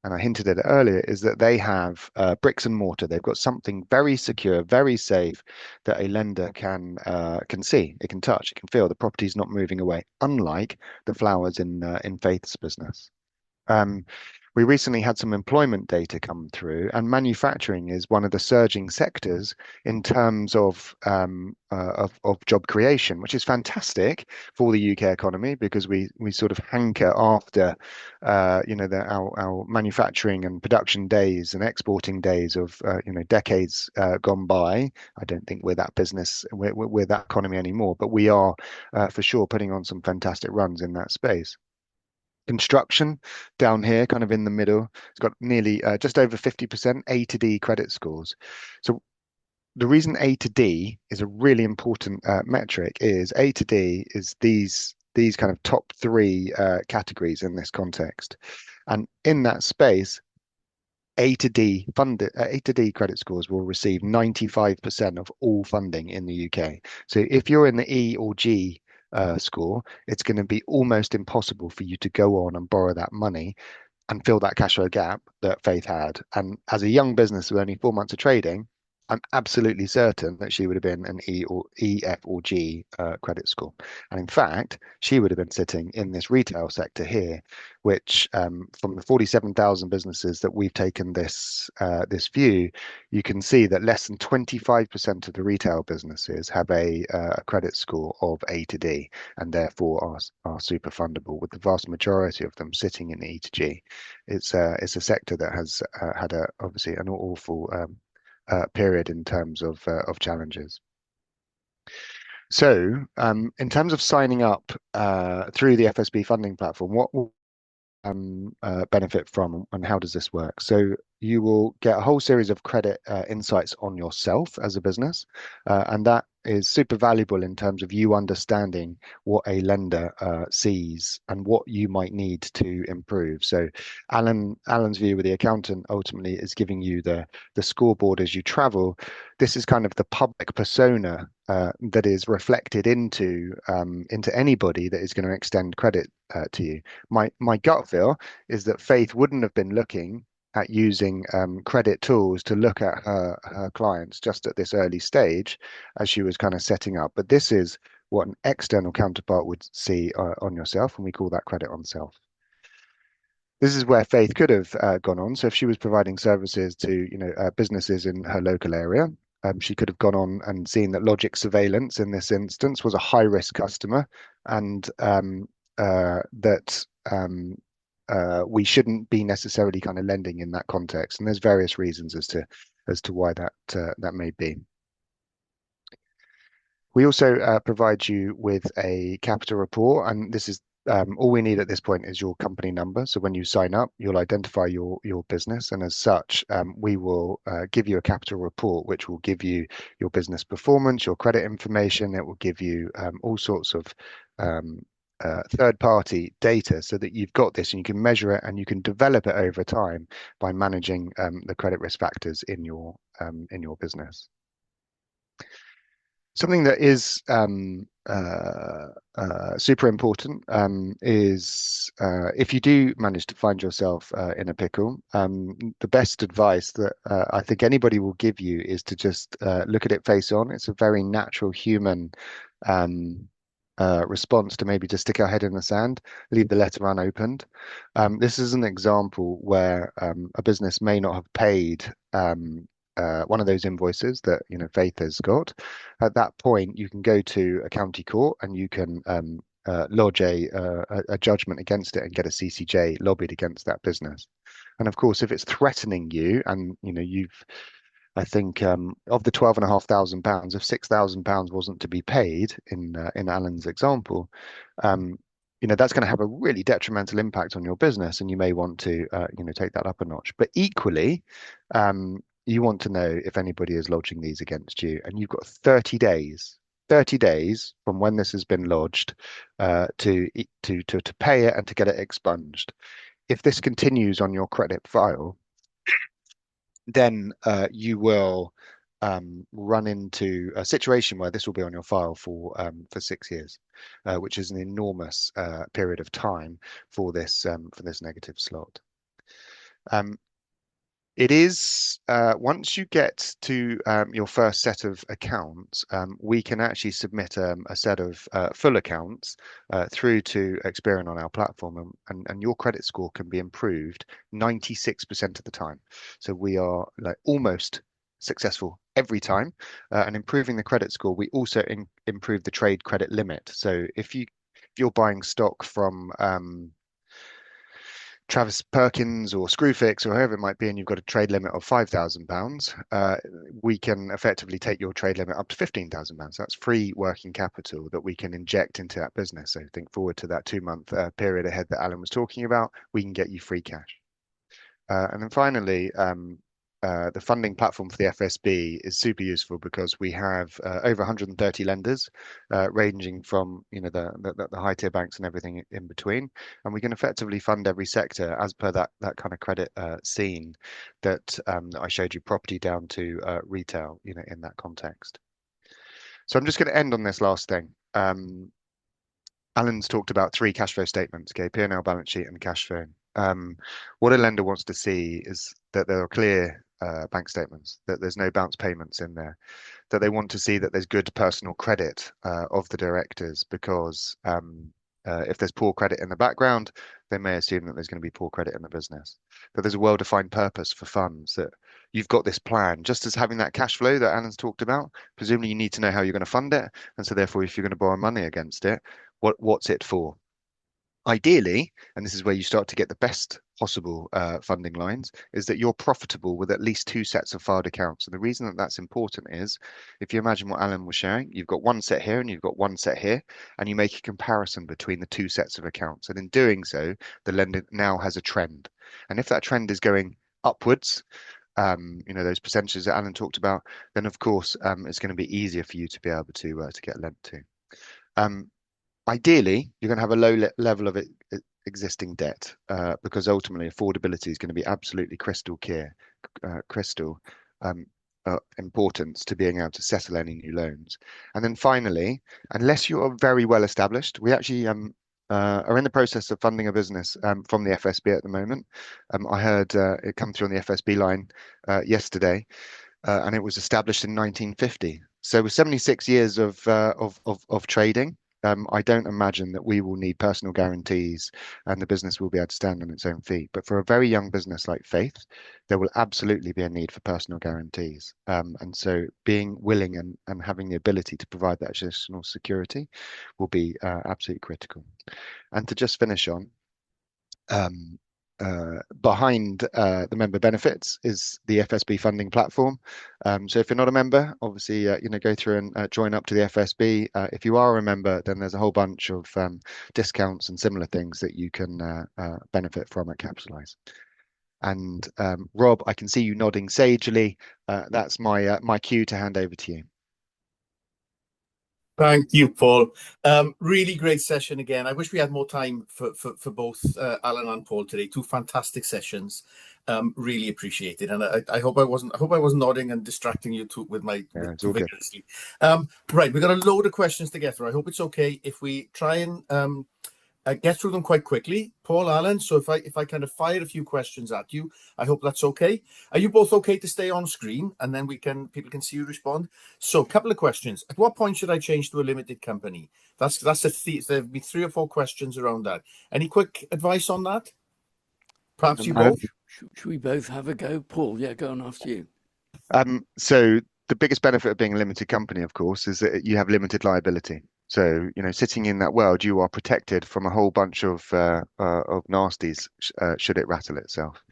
C: and I hinted at it earlier, is that they have bricks and mortar. They've got something very secure, very safe that a lender can see, it can touch, it can feel. The property's not moving away, unlike the flowers in Faith's business. Um, we recently had some employment data come through, and manufacturing is one of the surging sectors in terms of job creation, which is fantastic for the UK economy because we sort of hanker after our manufacturing and production days and exporting days of decades gone by. I don't think we're that business, we're that economy anymore, but we are for sure putting on some fantastic runs in that space. Construction down here, kind of in the middle, it's got nearly just over 50% A to D credit scores. So the reason A to D is a really important metric is A to D is these kind of top three categories in this context. And in that space, A to D credit scores will receive 95% of all funding in the UK. So if you're in the E or G score, it's going to be almost impossible for you to go on and borrow that money and fill that cash flow gap that Faith had. And as a young business with only 4 months of trading, I'm absolutely certain that she would have been an E, F, or G credit score. And in fact, she would have been sitting in this retail sector here, which from the 47,000 businesses that we've taken this view, you can see that less than 25% of the retail businesses have a credit score of A to D, and therefore are super fundable, with the vast majority of them sitting in E to G. It's a sector that has had obviously an awful period in terms of challenges. So, in terms of signing up through the FSB funding platform, what will benefit from, and how does this work? So you will get a whole series of credit insights on yourself as a business, and that is super valuable in terms of you understanding what a lender sees and what you might need to improve. So Alan's view with the accountant ultimately is giving you the scoreboard as you travel. This is kind of the public persona that is reflected into anybody that is going to extend credit to you. My gut feel is that Faith wouldn't have been looking at using credit tools to look at her clients just at this early stage as she was kind of setting up. But this is what an external counterpart would see on yourself, and we call that credit on self. This is where Faith could have gone on. So if she was providing services to businesses in her local area, she could have gone on and seen that Logic Surveillance in this instance was a high risk customer, and that we shouldn't be necessarily kind of lending in that context. And there's various reasons as to why that may be. We also provide you with a capital report, and this is all we need at this point is your company number. So when you sign up, you'll identify your business, and as such, we will give you a capital report, which will give you your business performance, your credit information. It will give you all sorts of third-party data, so that you've got this and you can measure it and you can develop it over time by managing the credit risk factors in your business. Something that is super important is if you do manage to find yourself in a pickle, the best advice that I think anybody will give you is to just look at it face on. It's a very natural human response to maybe just stick our head in the sand, leave the letter unopened. This is an example where a business may not have paid one of those invoices that Faith has got. At that point, you can go to a county court and you can lodge a judgment against it and get a CCJ lobbied against that business. And of course, if it's threatening you, and I think of the £12,500, if £6,000 wasn't to be paid in Alan's example, that's going to have a really detrimental impact on your business, and you may want to take that up a notch. But equally, you want to know if anybody is lodging these against you, and you've got 30 days from when this has been lodged to pay it and to get it expunged. If this continues on your credit file, then you will run into a situation where this will be on your file for 6 years, which is an enormous period of time for this negative slot. It is once you get to your first set of accounts, we can actually submit a set of full accounts through to Experian on our platform, and your credit score can be improved 96% of the time. So we are like almost successful every time, and improving the credit score. We also improve the trade credit limit. So if you're buying stock from Travis Perkins or Screwfix or whoever it might be, and you've got a trade limit of £5,000, we can effectively take your trade limit up to £15,000. That's free working capital that we can inject into that business. So think forward to that 2-month period ahead that Alan was talking about. We can get you free cash. And then finally, the funding platform for the FSB is super useful because we have over 130 lenders, ranging from the high tier banks and everything in between, and we can effectively fund every sector as per that kind of credit scene that I showed you, property down to retail, in that context. So I'm just going to end on this last thing. Alan's talked about 3 cash flow statements, okay, P&L, balance sheet, and cash flow. What a lender wants to see is that there are clear bank statements, that there's no bounce payments in there, that they want to see that there's good personal credit of the directors, because if there's poor credit in the background, they may assume that there's going to be poor credit in the business. That there's a well-defined purpose for funds, that you've got this plan, just as having that cash flow that Alan's talked about. Presumably you need to know how you're going to fund it, and so therefore if you're going to borrow money against it, what's it for? Ideally, and this is where you start to get the best possible funding lines, is that you're profitable with at least 2 sets of filed accounts. And the reason that that's important is, if you imagine what Alan was showing, you've got one set here and you've got one set here, and you make a comparison between the 2 sets of accounts. And in doing so, the lender now has a trend. And if that trend is going upwards, those percentages that Alan talked about, then of course it's going to be easier for you to be able to get lent to. Ideally, you're going to have a low level of existing debt, because ultimately affordability is going to be absolutely crystal importance to being able to settle any new loans. And then finally, unless you are very well established, we actually are in the process of funding a business from the FSB at the moment. I heard it come through on the FSB line yesterday, and it was established in 1950. So with 76 years of trading, I don't imagine that we will need personal guarantees and the business will be able to stand on its own feet. But for a very young business like Faith, there will absolutely be a need for personal guarantees. And so being willing and having the ability to provide that additional security will be absolutely critical. And to just finish on, behind the member benefits is the FSB funding platform. So if you're not a member, obviously, go through and join up to the FSB. If you are a member, then there's a whole bunch of discounts and similar things that you can benefit from at Capsulize. And Rob, I can see you nodding sagely. That's my cue to hand over to you.
A: Thank you, Paul. Really great session again. I wish we had more time for both Alan and Paul today. 2 fantastic sessions. Really appreciate it, and I hope I wasn't nodding and distracting you with my
C: it's all good.
A: Right, we've got a load of questions to get through. I hope it's okay if we try and get through them quite quickly, Paul, Alan. So if I kind of fire a few questions at you, I hope that's okay. Are you both okay to stay on screen, and then people can see you respond? So a couple of questions. At what point should I change to a limited company? There'll be 3 or 4 questions around that. Any quick advice on that? Perhaps you both.
B: Should we both have a go, Paul? Yeah, go on after you.
C: So the biggest benefit of being a limited company, of course, is that you have limited liability. So, sitting in that world, you are protected from a whole bunch of nasties should it rattle itself.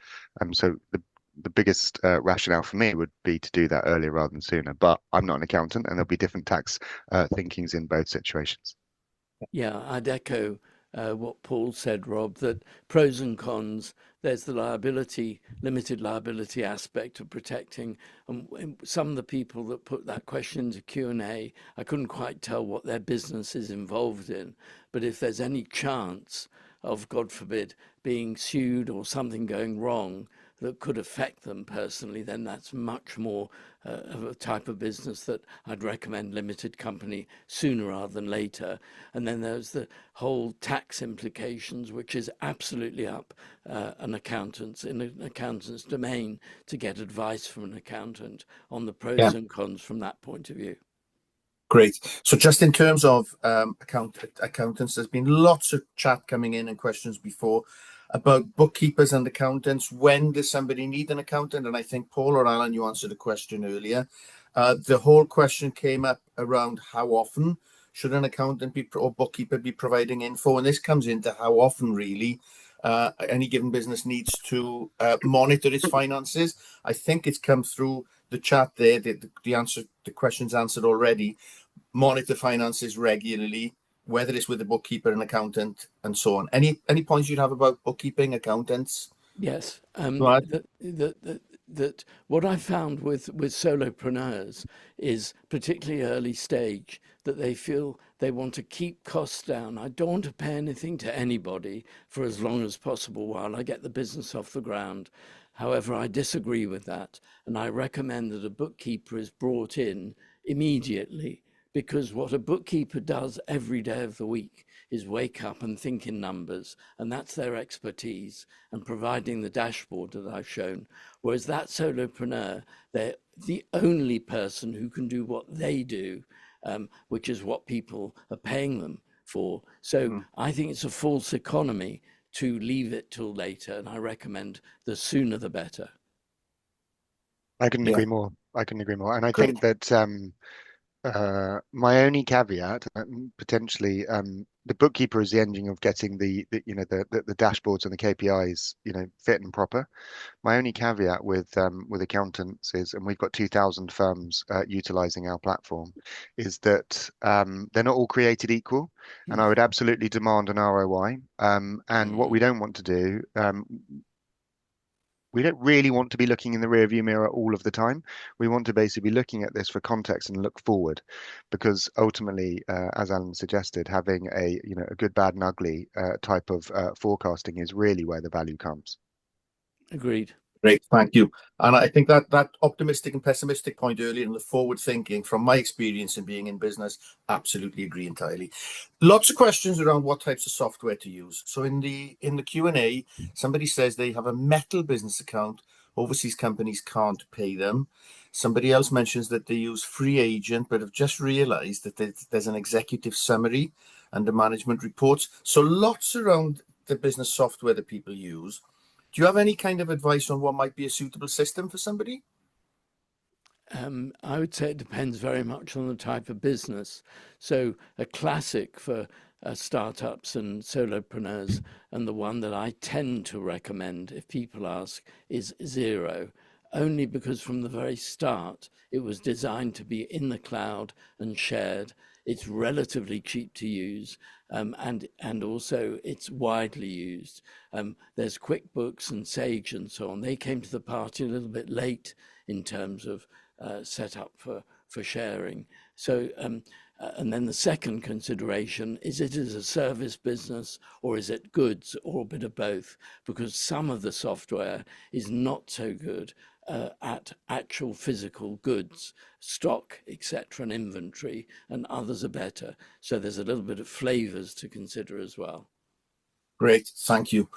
C: So the biggest rationale for me would be to do that earlier rather than sooner. But I'm not an accountant, and there'll be different tax thinkings in both situations.
B: Yeah, I'd echo what Paul said, Rob, that pros and cons. There's the limited liability aspect of protecting. And some of the people that put that question to Q&A, I couldn't quite tell what their business is involved in. But if there's any chance of, God forbid, being sued or something going wrong, that could affect them personally, then that's much more of a type of business that I'd recommend limited company sooner rather than later. And then there's the whole tax implications, which is absolutely up in an accountant's domain to get advice from an accountant on the
A: Yeah.
B: pros and cons from that point of view.
A: Great. So just in terms of accountants, there's been lots of chat coming in and questions before about bookkeepers and accountants. When does somebody need an accountant? And I think Paul or Alan, you answered a question earlier. The whole question came up around how often should an accountant or bookkeeper be providing info? And this comes into how often really any given business needs to monitor its finances. I think it's come through the chat there. The question's answered already. Monitor finances regularly, whether it's with a bookkeeper, an accountant, and so on. Any points you'd have about bookkeeping, accountants?
B: Yes, that what I found with solopreneurs is particularly early stage that they feel they want to keep costs down. I don't want to pay anything to anybody for as long as possible while I get the business off the ground. However, I disagree with that, and I recommend that a bookkeeper is brought in immediately, because what a bookkeeper does every day of the week is wake up and think in numbers, and that's their expertise, and providing the dashboard that I've shown. Whereas that solopreneur, they're the only person who can do what they do, which is what people are paying them for. So I think it's a false economy to leave it till later, and I recommend the sooner the better.
C: I couldn't agree more. And I think that my only caveat, potentially, the bookkeeper is the engine of getting the dashboards and the KPIs, fit and proper. My only caveat with accountants is, and we've got 2,000 firms utilizing our platform, is that they're not all created equal, and I would absolutely demand an ROI. And what we don't want to do, we don't really want to be looking in the rearview mirror all of the time. We want to basically be looking at this for context and look forward, because ultimately, as Alan suggested, having a good, bad, and ugly type of forecasting is really where the value comes.
B: Agreed.
A: Great, thank you. And I think that optimistic and pessimistic point earlier, and the forward thinking, from my experience in being in business, absolutely agree entirely. Lots of questions around what types of software to use. So in the Q&A, somebody says they have a metal business account. Overseas companies can't pay them. Somebody else mentions that they use Free Agent, but have just realized that there's an executive summary and the management reports. So lots around the business software that people use. Do you have any kind of advice on what might be a suitable system for somebody?
B: I would say it depends very much on the type of business. So a classic for startups and solopreneurs, and the one that I tend to recommend if people ask, is Xero, only because from the very start it was designed to be in the cloud and shared. It's relatively cheap to use, and also it's widely used. There's QuickBooks and Sage and so on. They came to the party a little bit late in terms of setup for sharing. So, and then the second consideration is, it is a service business or is it goods, or a bit of both? Because some of the software is not so good at actual physical goods, stock, etc., and inventory, and others are better. So there's a little bit of flavors to consider as well.
A: Great, thank you.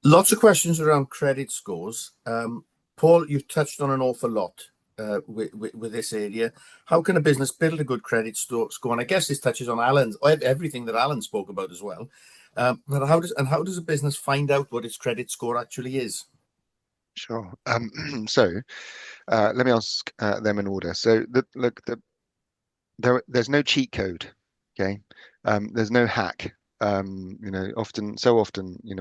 A: Lots of questions around credit scores. Paul, you've touched on an awful lot with this area. How can a business build a good credit score? And I guess this touches on everything that Alan spoke about as well. But how does a business find out what its credit score actually is?
C: Sure. So let me ask them in order. So there's no cheat code. Okay. There's no hack. Often,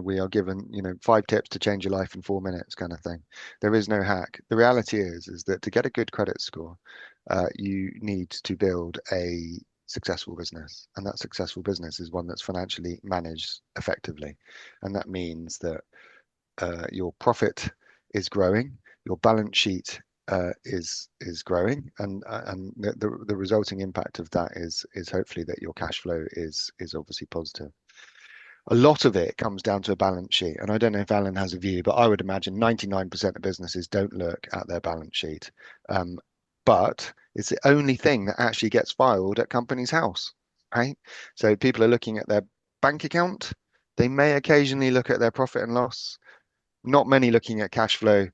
C: we are given, 5 tips to change your life in 4 minutes kind of thing. There is no hack. The reality is that to get a good credit score, you need to build a successful business, and that successful business is one that's financially managed effectively. And that means that your profit is growing, your balance sheet is growing, and the resulting impact of that is hopefully that your cash flow is obviously positive. a lot of it comes down to a balance sheet. And I don't know if Alan has a view, but I would imagine 99% of businesses don't look at their balance sheet. But it's the only thing that actually gets filed at Companies House, right? So people are looking at their bank account. They may occasionally look at their profit and loss, not many looking at cash flow,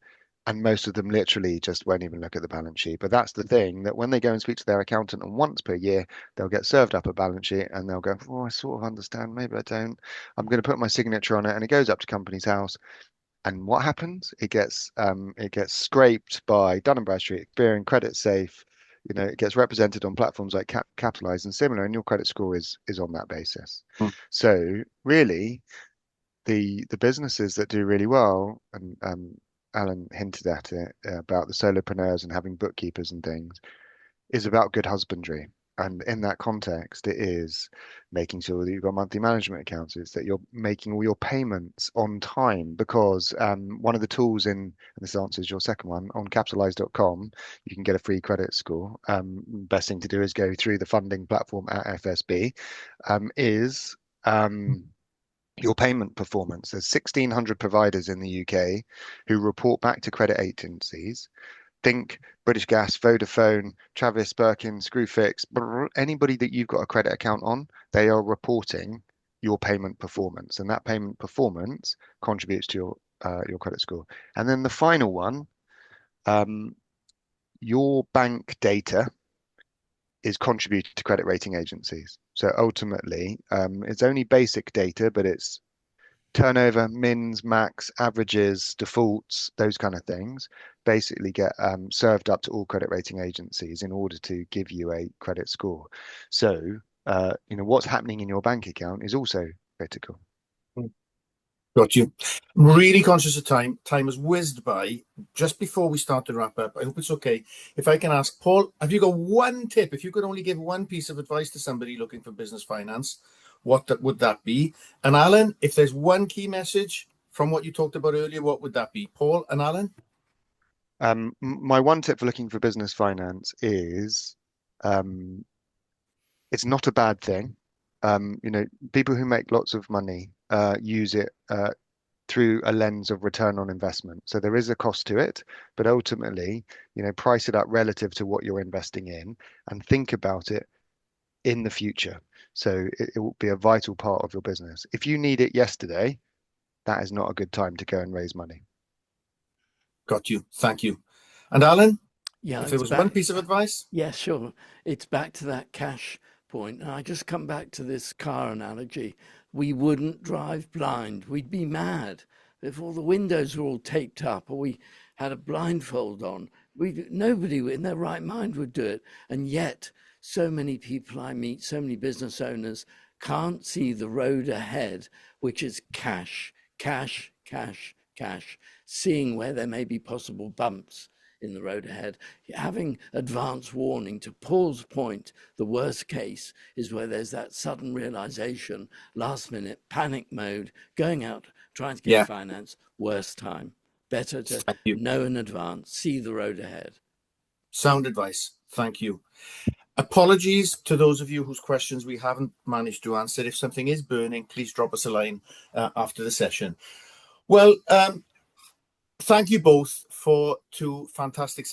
C: and most of them literally just won't even look at the balance sheet. But that's the thing, that when they go and speak to their accountant, and once per year, they'll get served up a balance sheet and they'll go, oh, I sort of understand, maybe I don't. I'm going to put my signature on it, and it goes up to Companies House. And what happens? It gets scraped by Dun & Bradstreet, Experian, Credit Safe. It gets represented on platforms like Capitalize and similar, and your credit score is on that basis. So really, the businesses that do really well, and Alan hinted at it about the solopreneurs and having bookkeepers and things, is about good husbandry. And in that context, it is making sure that you've got monthly management accounts, it's that you're making all your payments on time, because one of the tools and this answers your second one, on capitalize.com, you can get a free credit score. Best thing to do is go through the funding platform at FSB, is your payment performance. There's 1,600 providers in the UK who report back to credit agencies. Think British Gas, Vodafone, Travis, Birkin, Screwfix, anybody that you've got a credit account on, they are reporting your payment performance, and that payment performance contributes to your credit score. And then the final one, your bank data is contributed to credit rating agencies. So ultimately, it's only basic data, but it's turnover, mins, max, averages, defaults, those kind of things, basically get served up to all credit rating agencies in order to give you a credit score. So, what's happening in your bank account is also critical.
A: Got you. Really conscious of time. Time has whizzed by. Just before we start to wrap up, I hope it's okay if I can ask Paul, have you got one tip? If you could only give one piece of advice to somebody looking for business finance, what would that be? And Alan, if there's one key message from what you talked about earlier, what would that be? Paul and Alan?
C: My one tip for looking for business finance is it's not a bad thing. People who make lots of money use it through a lens of return on investment. So there is a cost to it, but ultimately, price it up relative to what you're investing in and think about it in the future. So it will be a vital part of your business. If you need it yesterday, that is not a good time to go and raise money.
A: Got you. Thank you. And Alan?
B: Yeah,
A: if there was one piece of advice?
B: Yeah, sure. It's back to that cash point. And I just come back to this car analogy. We wouldn't drive blind. We'd be mad if all the windows were all taped up or we had a blindfold on. Nobody in their right mind would do it. And yet, so many people I meet, so many business owners can't see the road ahead, which is cash, cash, cash, cash, seeing where there may be possible bumps in the road ahead, having advance warning. To Paul's point, the worst case is where there's that sudden realization, last minute panic mode, going out, trying to get finance, worst time. Better to know in advance, see the road ahead.
A: Sound advice. Thank you. Apologies to those of you whose questions we haven't managed to answer. If something is burning, please drop us a line after the session. Well, thank you both for two fantastic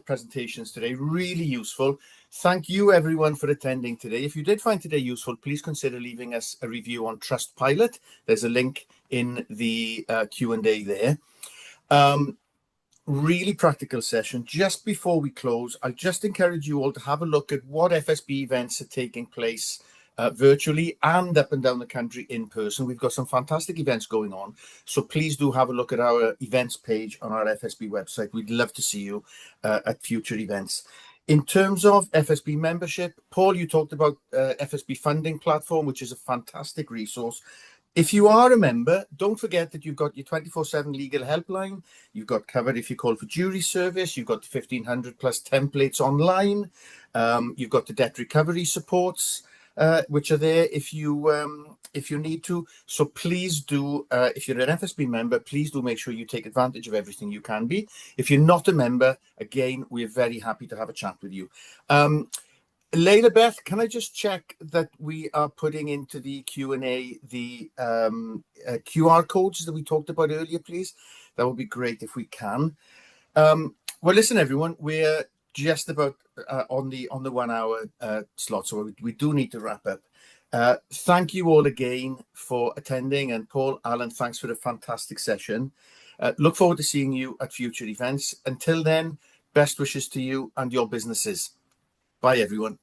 A: presentations today, really useful. Thank you everyone for attending today. If you did find today useful, please consider leaving us a review on Trustpilot. There's a link in the Q&A there. Really practical session. Just before we close, I just encourage you all to have a look at what FSB events are taking place virtually and up and down the country in person. We've got some fantastic events going on, so please do have a look at our events page on our FSB website. We'd love to see you at future events. In terms of FSB membership, Paul, you talked about FSB funding platform, which is a fantastic resource. If you are a member, don't forget that you've got your 24/7 legal helpline. You've got covered if you call for jury service. You've got 1,500 plus templates online. You've got the debt recovery supports, which are there if you need to. So please do, if you're an FSB member, please do make sure you take advantage of everything you can be. If you're not a member, again, we're very happy to have a chat with you. Leila Beth, can I just check that we are putting into the Q&A the QR codes that we talked about earlier, please? That would be great if we can. Well, listen, everyone, we're just about on the 1 hour slot, so we do need to wrap up. Thank you all again for attending, and Paul, Alan, thanks for the fantastic session. Look forward to seeing you at future events. Until then, best wishes to you and your businesses. Bye, everyone.